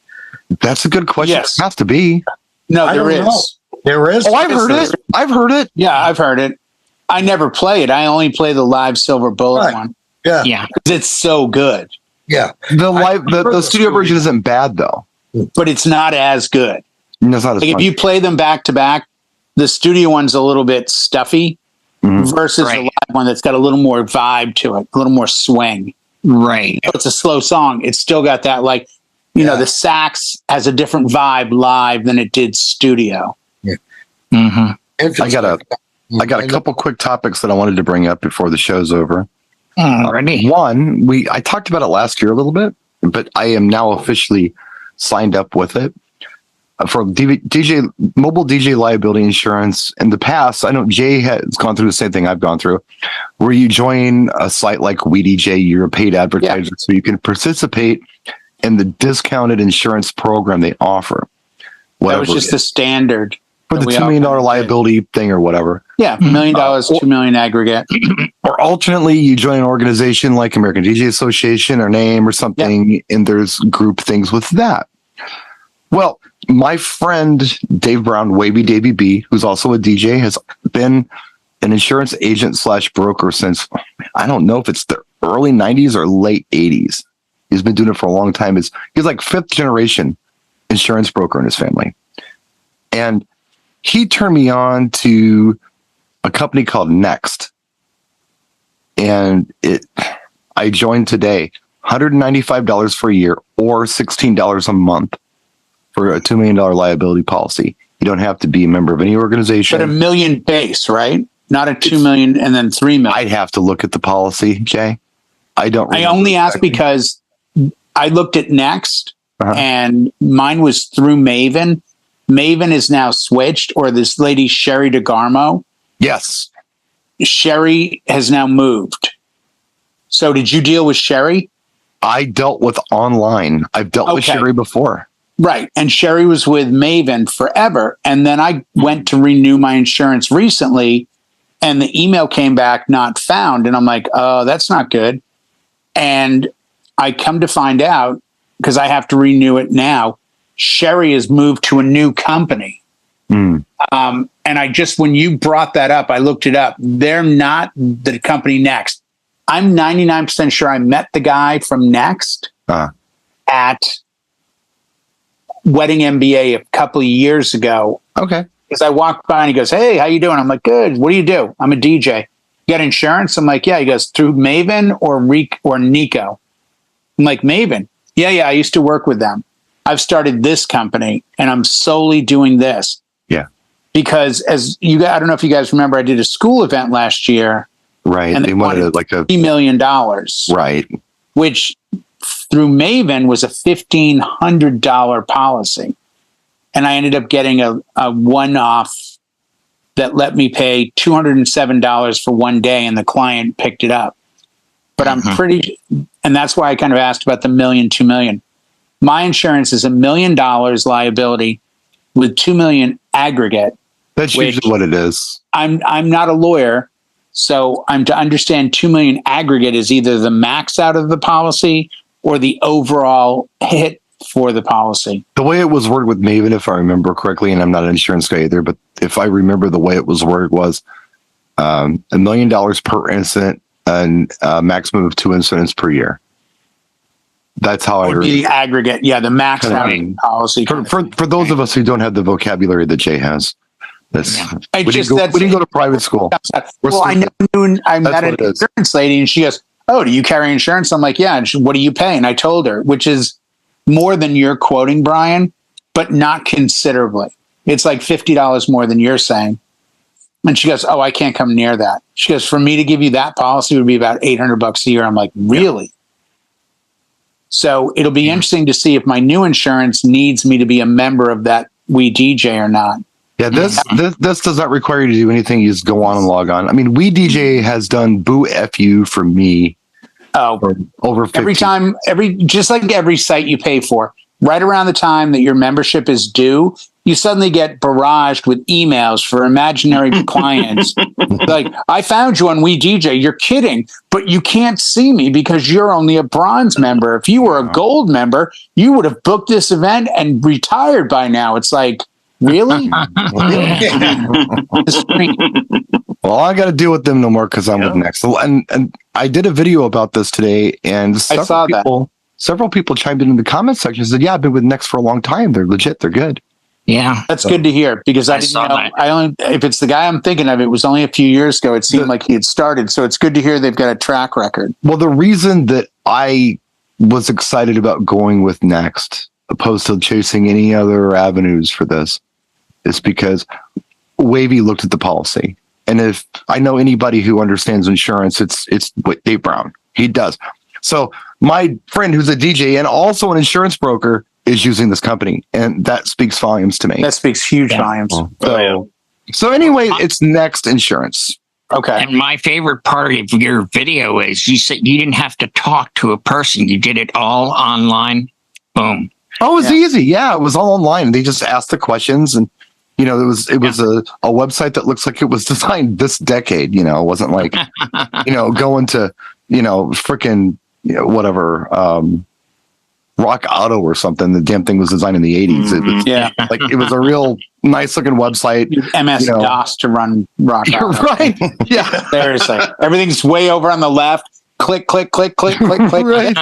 That's a good question. Yes. It has to be. no, I there don't know. is. There is? Oh, I've heard it. I've heard it. Yeah, I've heard it. I never play it. I only play the live Silver Bullet Right. one Yeah. Yeah. because it's so good, Yeah. The studio version isn't bad though. but it's not as good. It's not as Like if fun. you play them back to back, the studio one's a little bit stuffy Mhm. versus Right. the live one that's got a little more vibe to it, a little more swing. Right. It's a slow song. It's still got that, like, you know, Yeah. the sax has a different vibe live than it did studio. Mm-hmm. I got a couple quick topics that I wanted to bring up before the show's over. Already. One, I talked about it last year a little bit, but I am now officially signed up with it for DJ mobile DJ liability insurance. In the past, I know Jay has gone through the same thing I've gone through, where you join a site like WeDJ, you're a paid advertiser, so you can participate in the discounted insurance program they offer. That Whatever was it just is. the standard. For the that we $2 million all- liability thing or whatever. Yeah, $1 million, $2 million aggregate. Or alternately, you join an organization like American DJ Association or NAME or something, and there's group things with that. Well, my friend Dave Brown, Wavy Davey B, who's also a DJ, has been an insurance agent / broker since, I don't know if it's the early 90s or late 80s. He's been doing it for a long time. He's like 5th generation insurance broker in his family. And he turned me on to a company called Next. And I joined today, $195 for a year or $16 a month for a $2 million liability policy. You don't have to be a member of any organization. But $1 million base, right? Not a 2 million and then 3 million. I'd have to look at the policy, Jay. I don't. I remember only asked exactly. because I looked at Next Uh-huh. and mine was through Maven. Maven is now switched, or this lady, Sherry DeGarmo. Yes. Sherry has now moved. So did you deal with Sherry? I dealt with online. I've dealt with Okay. Sherry before. Right. And Sherry was with Maven forever. And then I went to renew my insurance recently and the email came back not found. And I'm like, oh, that's not good. And I come to find out, because I have to renew it now, Sherry has moved to a new company. Mm. And I just, when you brought that up, I looked it up. They're not the company Next. I'm 99% sure I met the guy from Next Uh. at wedding MBA a couple of years ago. Okay. Because I walked by and he goes, "Hey, how you doing?" I'm like, "Good. What do you do?" "I'm a DJ." "You got insurance?" I'm like, "Yeah." He goes, "Through Maven or Nico?" I'm like, "Maven." Yeah, I used to work with them. I've started this company and I'm solely doing this. Yeah. Because I don't know if you guys remember, I did a school event last year. Right. And they wanted like a $3 million. Right. Which through Maven was a $1,500 policy. And I ended up getting a one-off that let me pay $207 for one day, and the client picked it up. But I'm and that's why I kind of asked about the $1 million, $2 million. My insurance is $1 million liability with $2 million aggregate. That's usually what it is. I'm not a lawyer, so I'm to understand $2 million aggregate is either the max out of the policy or the overall hit for the policy. The way it was worded with Maven, if I remember correctly, and I'm not an insurance guy either, but if I remember the way it was worded was $1 million per incident and a maximum of 2 incidents per year. That's how I Would heard be it. the aggregate. Yeah, the max out of the policy. For those of us who don't have the vocabulary that Jay has. That's I we just didn't go to private school. Well, I met an insurance lady, and she goes, "Oh, do you carry insurance?" I'm like, "Yeah." And she, "What do you pay?" And I told her, which is more than you're quoting, Brian, but not considerably. It's like $50 more than you're saying. And she goes, "Oh, I can't come near that." She goes, "For me to give you that policy would be about $800 a year." I'm like, "Really?" So it'll be interesting to see if my new insurance needs me to be a member of that We DJ or not. Yeah, this does not require you to do anything. You just go on and log on. I mean, We DJ has done boo fu for me. Oh, for over 15. every time, just like every site you pay for, right around the time that your membership is due, you suddenly get barraged with emails for imaginary clients. Like, "I found you on We DJ. You're kidding, but you can't see me because you're only a bronze member. If you were a gold member, you would have booked this event and retired by now." It's like, really? Well, I got to deal with them no more because I'm with Next. And I did a video about this today, and several people chimed in the comment section and said, "Yeah, I've been with Next for a long time. They're legit. They're good." Yeah. That's good to hear, because I didn't know. If it's the guy I'm thinking of, it was only a few years ago. It seemed like he had started. So it's good to hear they've got a track record. Well, the reason that I was excited about going with Next, opposed to chasing any other avenues for this, is because Wavy looked at the policy. And if I know anybody who understands insurance, it's Dave Brown. He does. So my friend who's a DJ and also an insurance broker is using this company, and that speaks volumes to me. That speaks huge volumes. So anyway, it's Next Insurance. Okay. And my favorite part of your video is you said you didn't have to talk to a person. You did it all online. Boom. Oh, it was easy. Yeah, it was all online. They just asked the questions, and it was a website that looks like it was designed this decade. It wasn't like going to freaking whatever Rock Auto or something. The damn thing was designed in the 80s. It was, like it was a real nice looking website. MS DOS to run Rock Auto. Right. Yeah. Seriously. Everything's way over on the left. Click, click, click, click, click, click. Right.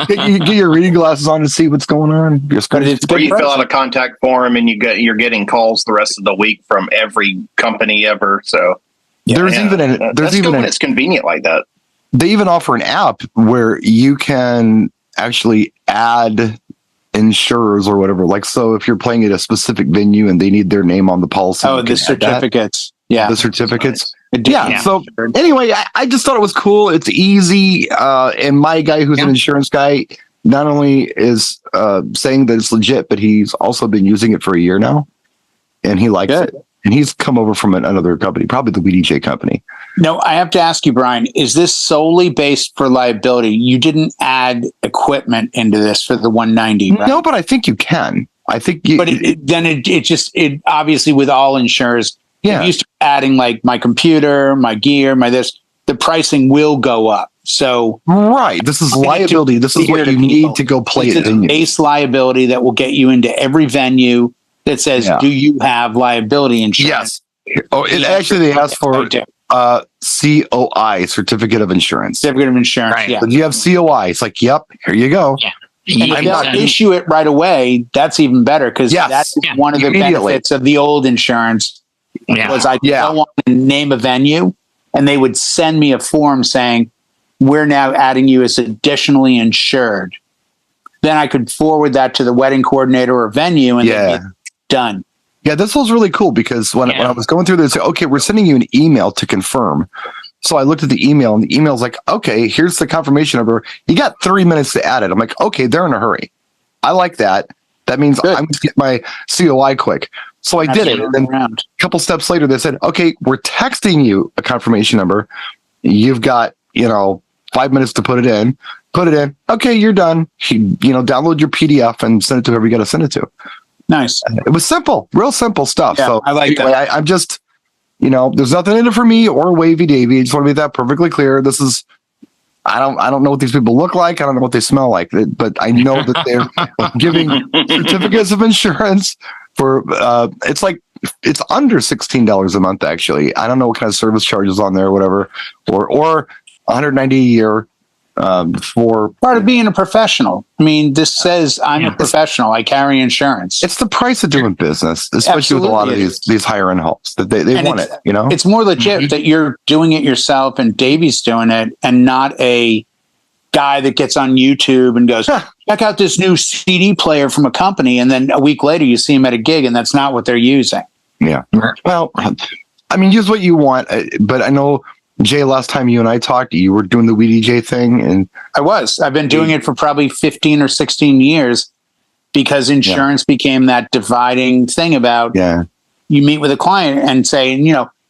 Get your reading glasses on to see what's going on. Or you fill out a contact form and you're getting calls the rest of the week from every company ever. So it's convenient like that. They even offer an app where you can actually add insurers or whatever. Like, so if you're playing at a specific venue and they need their name on the policy. Oh, the certificates. Yeah. The certificates. Nice. Yeah. So anyway, I just thought it was cool. It's easy. And my guy who's an insurance guy not only is saying that it's legit, but he's also been using it for a year now. And he likes it. And he's come over from another company, probably the WDJ company. No, I have to ask you, Brian, is this solely based for liability? You didn't add equipment into this for the 190, right? No, but I think you can. I think it obviously with all insurers, if you start adding like my computer, my gear, the pricing will go up. So right, this is liability. This is what you need to go play it. It's base liability that will get you into every venue that says, "Do you have liability insurance?" Yes. Oh, they ask for COI, certificate of insurance. Certificate of insurance. Right. Yeah. So do you have COI? It's like, yep, here you go. Yeah. And if I'm they'll not- issue it right away, that's even better because Yes. that's Yeah. one of the Immediately. benefits of the old insurance Yeah. was I Yeah. don't want to name a venue, and they would send me a form saying, we're now adding you as additionally insured. Then I could forward that to the wedding coordinator or venue, and Yeah. they'd be done. Yeah, this was really cool because when I was going through this, okay, we're sending you an email to confirm. So I looked at the email, and the email's like, okay, here's the confirmation number. You got 3 minutes to add it. I'm like, okay, they're in a hurry. I like that. That means Good. I'm going to get my COI quick. So I Not did it. turning And then around. a couple steps later, they said, okay, we're texting you a confirmation number. You've got, 5 minutes to put it in. Put it in. Okay, you're done. Download your PDF and send it to whoever you got to send it to. Nice. It was simple, real simple stuff. Yeah, So I like that. anyway, I'm just, there's nothing in it for me or Wavy Davy. I just want to make that perfectly clear. This is, I don't know what these people look like. I don't know what they smell like, but I know that they're giving certificates of insurance for, it's under $16 a month, actually. I don't know what kind of service charges on there or whatever, or $190 a year for. Part of being a professional. I mean, this says I'm a professional. I carry insurance. It's the price of doing business, especially with a lot of Absolutely. these higher end homes that they And want it, It's more legit that you're doing it yourself and Davy's doing it, and not a guy that gets on YouTube and goes, check out this new CD player from a company, and then a week later you see him at a gig, and that's not what they're using. Yeah. Well, I mean, use what you want, but I know, Jay, last time you and I talked, you were doing the WDJ thing, and I've been doing it for probably 15 or 16 years because insurance became that dividing thing about you meet with a client and say,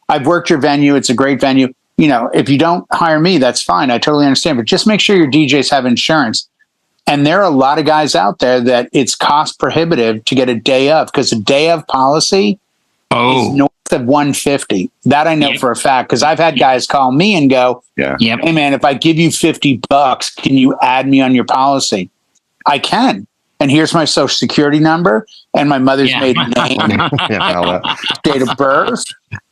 I've worked your venue. It's a great venue. If you don't hire me, that's fine. I totally understand, but just make sure your DJs have insurance. And there are a lot of guys out there that it's cost prohibitive to get a day of, because a day of policy is north of 150. That I know for a fact, because I've had guys call me and go, Yep. hey man, if I give you $50, can you add me on your policy? I can. And here's my social security number and my mother's maiden name, date of birth.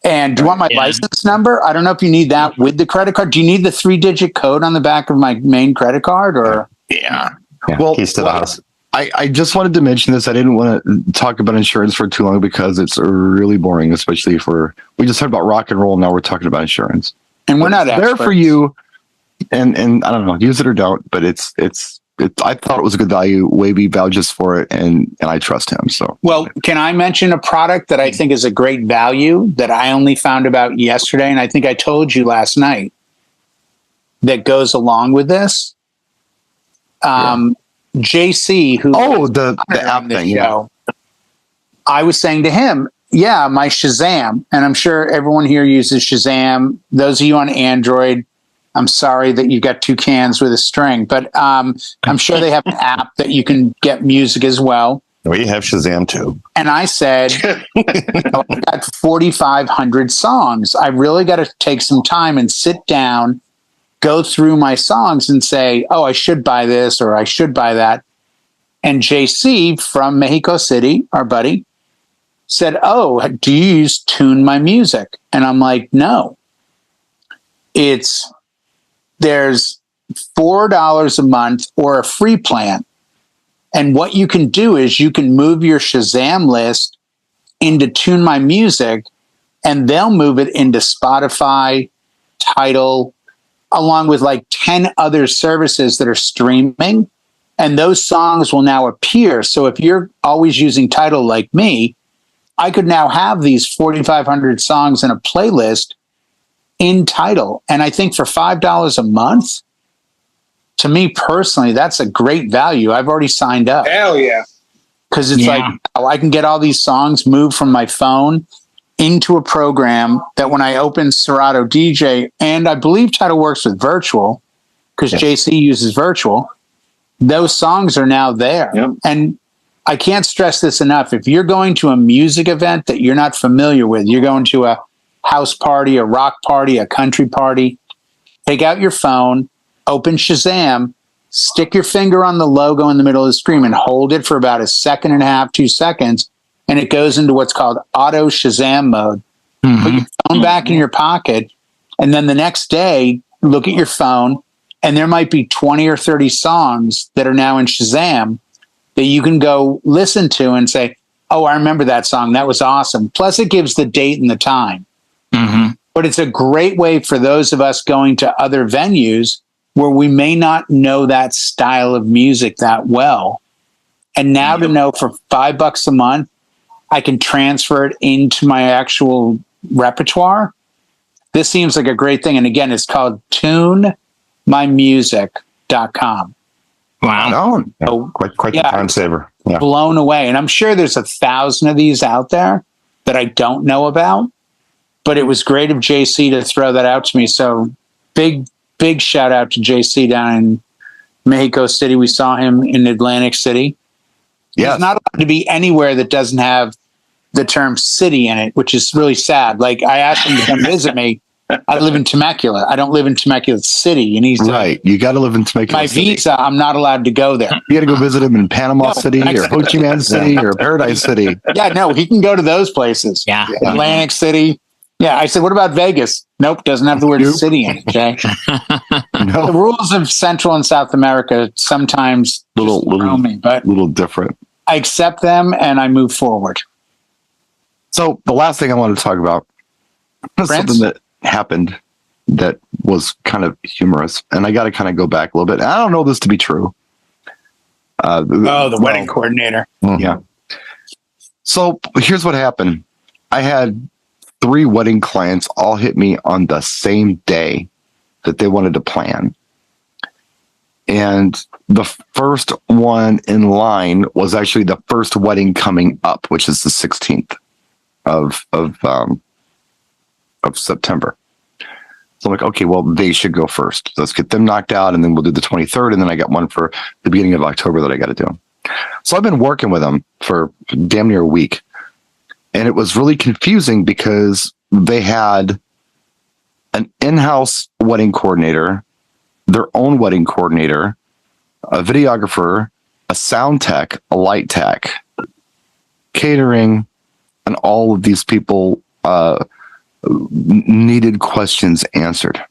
And do you want my license number? I don't know if you need that with the credit card. Do you need the 3-digit code on the back of my main credit card or? well, keys to the house. I just wanted to mention this. I didn't want to talk about insurance for too long because it's really boring, especially we just talked about rock and roll. Now we're talking about insurance. And we're not It's there for experts. you. And I don't know, use it or don't, but it's I thought it was a good value. Wavy vouches for it, and I trust him. So, Well, can I mention a product that I think is a great value that I only found about yesterday? And I think I told you last night that goes along with this. JC, who the app on the thing, show, I was saying to him, my Shazam, and I'm sure everyone here uses Shazam. Those of you on Android, I'm sorry that you got 2 cans with a string, but I'm sure they have an app that you can get music as well. We have Shazam too. And I said, I've got 4,500 songs. I really got to take some time and sit down, go through my songs and say, I should buy this or I should buy that. And JC from Mexico City, our buddy, said, do you use Tune My Music? And I'm like, no. There's $4 a month or a free plan. And what you can do is you can move your Shazam list into Tune My Music, and they'll move it into Spotify, Tidal, along with like 10 other services that are streaming. And those songs will now appear. So if you're always using Tidal like me, I could now have these 4,500 songs in a playlist in Tidal. And I think for $5 a month, to me personally, that's a great value. I've already signed up. Hell yeah. Because it's like, I can get all these songs moved from my phone into a program that when I open Serato DJ, and I believe Tidal works with virtual, because JC uses virtual, those songs are now there. Yep. And I can't stress this enough. If you're going to a music event that you're not familiar with, you're going to a house party, a rock party, a country party, take out your phone, open Shazam, stick your finger on the logo in the middle of the screen and hold it for about 1.5 seconds, 2 seconds, and it goes into what's called auto Shazam mode. Put your phone back in your pocket, and then the next day, look at your phone, And there might be 20 or 30 songs that are now in Shazam that you can go listen to and say, oh, I remember that song. That was awesome. Plus, it gives the date and the time. Mm-hmm. But it's a great way for those of us going to other venues where we may not know that style of music that well. And now to know for $5 a month, I can transfer it into my actual repertoire. This seems like a great thing. And again, it's called tunemymusic.com. Wow. So, Quite the time saver. Yeah. blown away. And I'm sure there's 1,000 of these out there that I don't know about, but it was great of JC to throw that out to me. So big shout out to JC down in Mexico City. We saw him in Atlantic City. Yes. He's not allowed to be anywhere that doesn't have the term city in it, which is really sad. Like, I asked him to come visit me. I live in Temecula. I don't live in Temecula City. And he's Right. You got to live in Temecula my City. visa, I'm not allowed to go there. You got to go visit him in Panama No, City or Ho Chi Minh City or Paradise City. Yeah, no, he can go to those places. Yeah. Atlantic City. Yeah, I said, what about Vegas? Nope, doesn't have the word Nope. city in it, Jay. The No, rules of Central and South America sometimes Little- just throw me, but a little different. I accept them and I move forward. So the last thing I wanted to talk about was Prince? something that happened that was kind of humorous, and I got to kind of go back a little bit. And I don't know this to be true. The wedding coordinator. Yeah. So here's what happened. I had 3 wedding clients all hit me on the same day that they wanted to plan. And the first one in line was actually the first wedding coming up, which is the 16th of September. So I'm like, okay, well, they should go first. Let's get them knocked out, and then we'll do the 23rd. And then I got one for the beginning of October that I got to do. So I've been working with them for damn near a week. And it was really confusing because they had an in-house wedding coordinator, their own wedding coordinator, a videographer, a sound tech, a light tech, catering, and all of these people needed questions answered.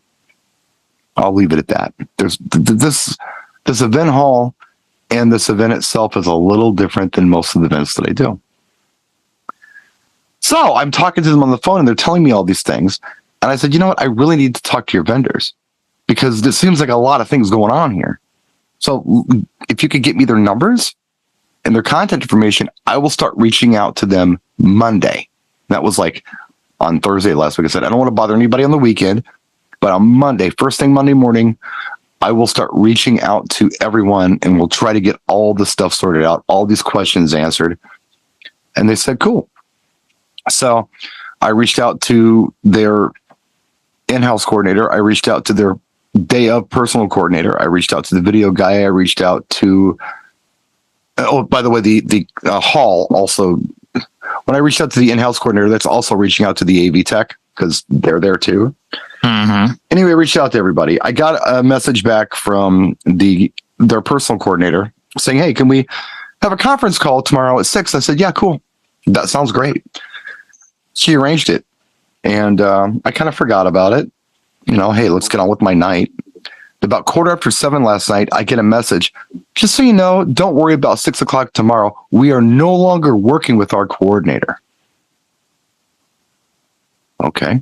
I'll leave it at that. There's this event hall, and this event itself is a little different than most of the events that I do. So I'm talking to them on the phone, and they're telling me all these things. And I said, you know what? I really need to talk to your vendors because there seems like a lot of things going on here. So if you could get me their numbers and their contact information, I will start reaching out to them Monday. That was like on Thursday last week. I said, I don't want to bother anybody on the weekend, but on Monday, first thing Monday morning, I will start reaching out to everyone and we'll try to get all the stuff sorted out, all these questions answered. And they said, cool. So I reached out to their in-house coordinator. I reached out to their day of personal coordinator. I reached out to the video guy. I reached out to, oh, by the way, the hall also, when I reached out to the in-house coordinator, that's also reaching out to the AV tech because they're there too. Mm-hmm. Anyway, I reached out to everybody. I got a message back from their personal coordinator saying, hey, can we have a conference call tomorrow at 6? I said, yeah, cool. That sounds great. She arranged it. And I kind of forgot about it. You know, hey, let's get on with my night. About 7:15 last night, I get a message. Just so you know, don't worry about 6 o'clock tomorrow. We are no longer working with our coordinator. Okay.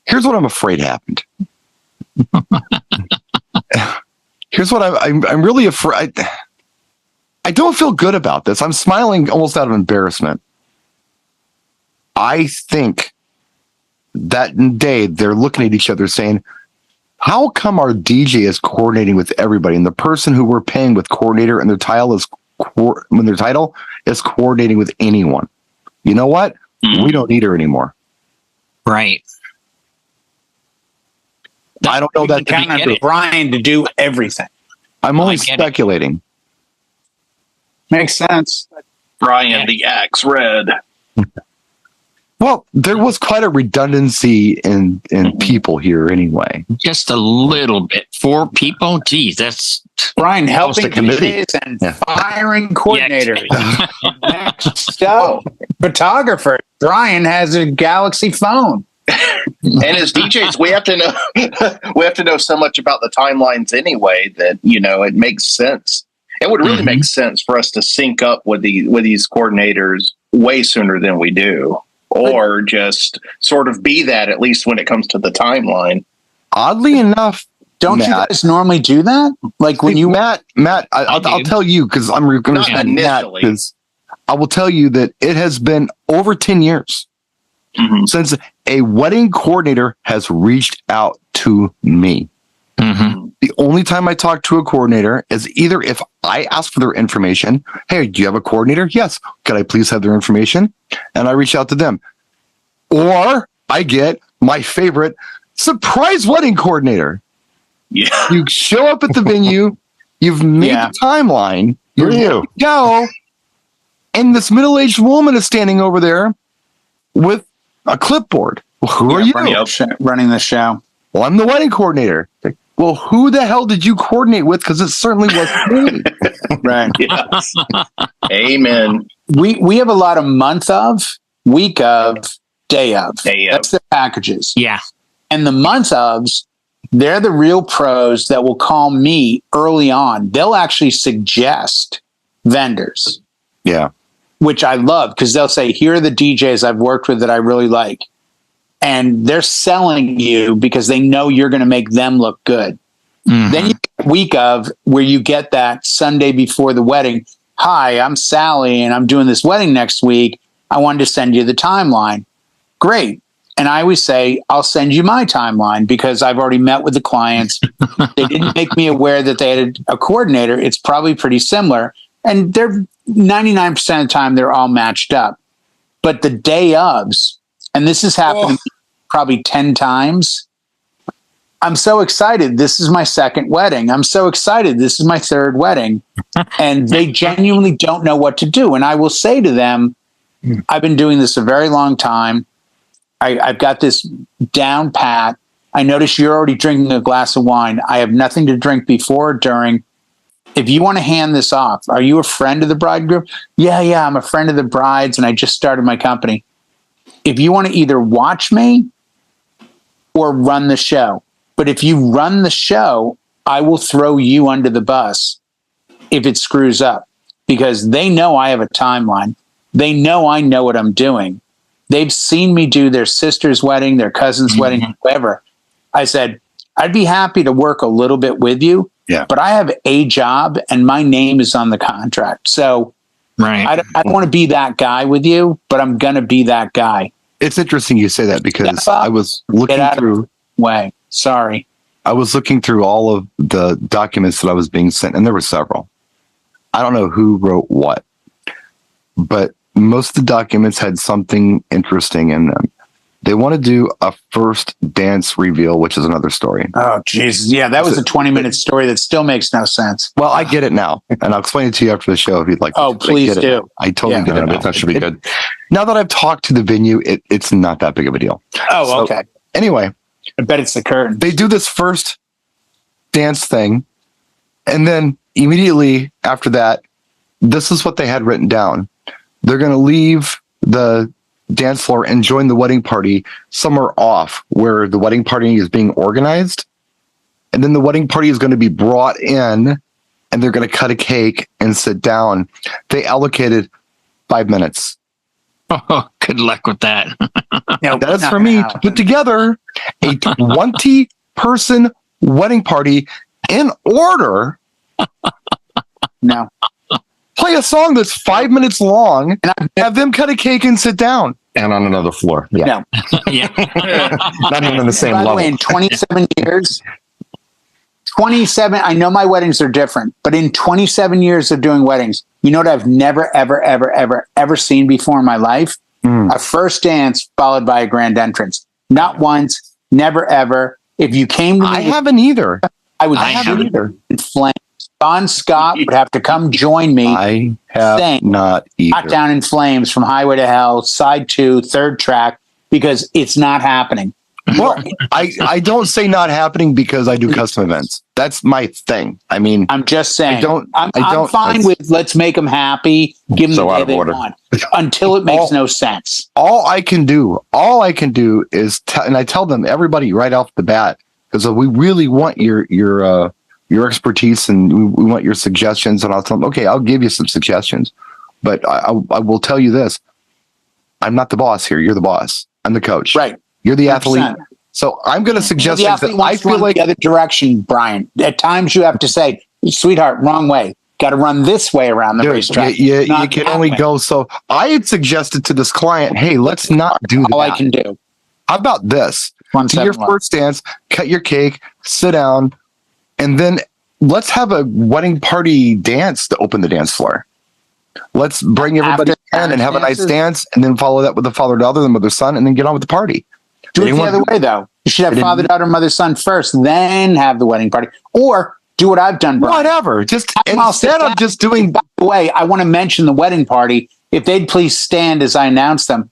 Here's what I'm afraid happened. Here's what I'm really afraid. I don't feel good about this. I'm smiling almost out of embarrassment. I think that day they're looking at each other saying, how come our DJ is coordinating with everybody and the person who we're paying with coordinator and their title is coordinating with anyone? You know what? We don't need her anymore. Right. I don't know that to get be it. Brian to do everything. I'm only I get it. speculating. Makes sense. Brian, the axe red. Well, there was quite a redundancy in people here anyway. Just a little bit. 4 people? Geez, that's Brian helping a committee. DJs and Yeah. firing coordinators. Next up, photographer. Brian has a Galaxy phone. And as DJs, we have to know we have to know so much about the timelines anyway that it makes sense. It would really make sense for us to sync up with these coordinators way sooner than we do, or just sort of be that at least when it comes to the timeline. Oddly enough, don't you guys normally do that? Like when you Matt, I'll tell you because I'm going to Not initially. because I will tell you that it has been over 10 years since a wedding coordinator has reached out to me. The only time I talk to a coordinator is either if I ask for their information. Hey, do you have a coordinator? Yes. Could I please have their information? And I reach out to them. Or I get my favorite surprise wedding coordinator. Yeah. You show up at the venue. You've made the timeline. Who are you? Go. And this middle-aged woman is standing over there with a clipboard. Well, who are you? running the show? Well, I'm the wedding coordinator. Well, who the hell did you coordinate with? Because it certainly wasn't me. Right. Yes. Amen. We have a lot of month of, week of, day of. That's the packages. Yeah. And the month ofs, they're the real pros that will call me early on. They'll actually suggest vendors. Yeah. Which I love because they'll say, here are the DJs I've worked with that I really like. And they're selling you because they know you're going to make them look good. Then you get a week of where you get that Sunday before the wedding. Hi, I'm Sally and I'm doing this wedding next week. I wanted to send you the timeline. Great. And I always say, I'll send you my timeline because I've already met with the clients. They didn't make me aware that they had a coordinator. It's probably pretty similar. And they're 99% of the time, they're all matched up. But the day ofs, and this has happened probably 10 times. I'm so excited. This is my second wedding. I'm so excited. This is my third wedding. And they genuinely don't know what to do. And I will say to them, I've been doing this a very long time. I've got this down pat. I notice you're already drinking a glass of wine. I have nothing to drink before or during. If you want to hand this off, are you a friend of the bride group? Yeah, I'm a friend of the brides and I just started my company. If you want to either watch me or run the show, but if you run the show, I will throw you under the bus if it screws up because they know I have a timeline. They know I know what I'm doing. They've seen me do their sister's wedding, their cousin's wedding, whatever. I said, I'd be happy to work a little bit with you, but I have a job and my name is on the contract. So I don't want to be that guy with you, but I'm going to be that guy. It's interesting you say that because I was looking through. Sorry. I was looking through all of the documents that I was being sent, and there were several. I don't know who wrote what, but most of the documents had something interesting in them. They want to do a first dance reveal, which is another story. Oh, Jesus. Yeah, that was a 20-minute story that still makes no sense. Well, I get it now, and I'll explain it to you after the show if you'd like. Oh, please do. I totally get it now. That should be good. Now that I've talked to the venue, it's not that big of a deal. Oh, okay. Anyway. I bet it's the curtain. They do this first dance thing, and then immediately after that, this is what they had written down. They're going to leave the dance floor and join the wedding party somewhere off where the wedding party is being organized. And then the wedding party is going to be brought in and they're going to cut a cake and sit down. They allocated 5 minutes. Oh, good luck with that. No, that's for me to put together a 20-person wedding party in order. No. Play a song that's 5 minutes long and have them cut a cake and sit down. And on another floor. No. Not even on the same By the level. way, in 27 years, 27, I know my weddings are different, but in 27 years of doing weddings, you know what I've never, ever, ever, ever, ever seen before in my life? A first dance followed by a grand entrance. Not once, never, ever. If you came to me, I haven't either. I would shoot either. in flames. Don Scott would have to come join me. I have not either. Hot Down in Flames from Highway to Hell, side 2, third track, because it's not happening. Well, I don't say not happening because I do custom events. That's my thing. I mean, I'm just saying. I I'm don't- fine with let's make them happy, give them So the out day of they order. want, until it makes no sense. all I can do is and I tell them, everybody right off the bat, because we really want your expertise and we want your suggestions. And I'll tell them, okay, I'll give you some suggestions, but I will tell you this: I'm not the boss here. You're the boss. I'm the coach. Right. You're the athlete. 100%. So I'm going to suggest The things athlete that I wants to feel run like the other direction, Brian. At times you have to say, sweetheart, wrong way. Got to run this way around the Dude, racetrack. you not can that only way. go. So I had suggested to this client, hey, let's not do that. All I can do. How about this? One Do your second. first dance, cut your cake, sit down, and then let's have a wedding party dance to open the dance floor. Let's bring everybody After in and have a nice dances? dance, and then follow that with the father-daughter, the mother-son, and then get on with the party. Do it the Anyone- other way, though. You should have I didn't- father, daughter, mother, son first, then have the wedding party. Or do what I've done, Brian. Whatever. Just I'll sit instead down. of just doing. By the way, I want to mention the wedding party. If they'd please stand as I announce them.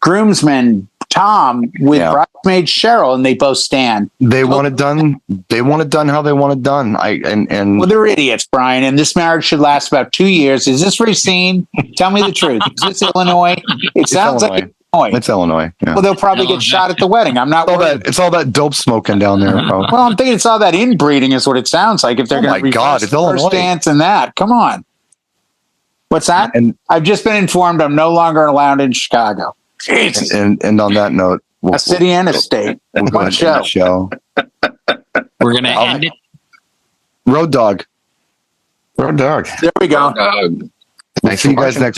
Groomsman Tom with Yeah. bridesmaid Cheryl, and they both stand. They want it done. They want it done how they want it done. Well, they're idiots, Brian, and this marriage should last about 2 years. Is this Racine? Tell me the truth. Is this Illinois? It sounds like Illinois. It's Illinois. Yeah. Well, they'll probably get shot at the wedding. I'm not all worried. that. It's all that dope smoking down there. Bro. Well, I'm thinking it's all that inbreeding is what it sounds like. If they're Oh going my to reverse God, it's the Illinois. first dance and that, come on. What's that? And I've just been informed I'm no longer allowed in Chicago. Jesus. and on that note, A city and a state. we'll go One ahead and end the show. We're going to end it. Road Dog. Road dog. There we go. We'll see you guys next.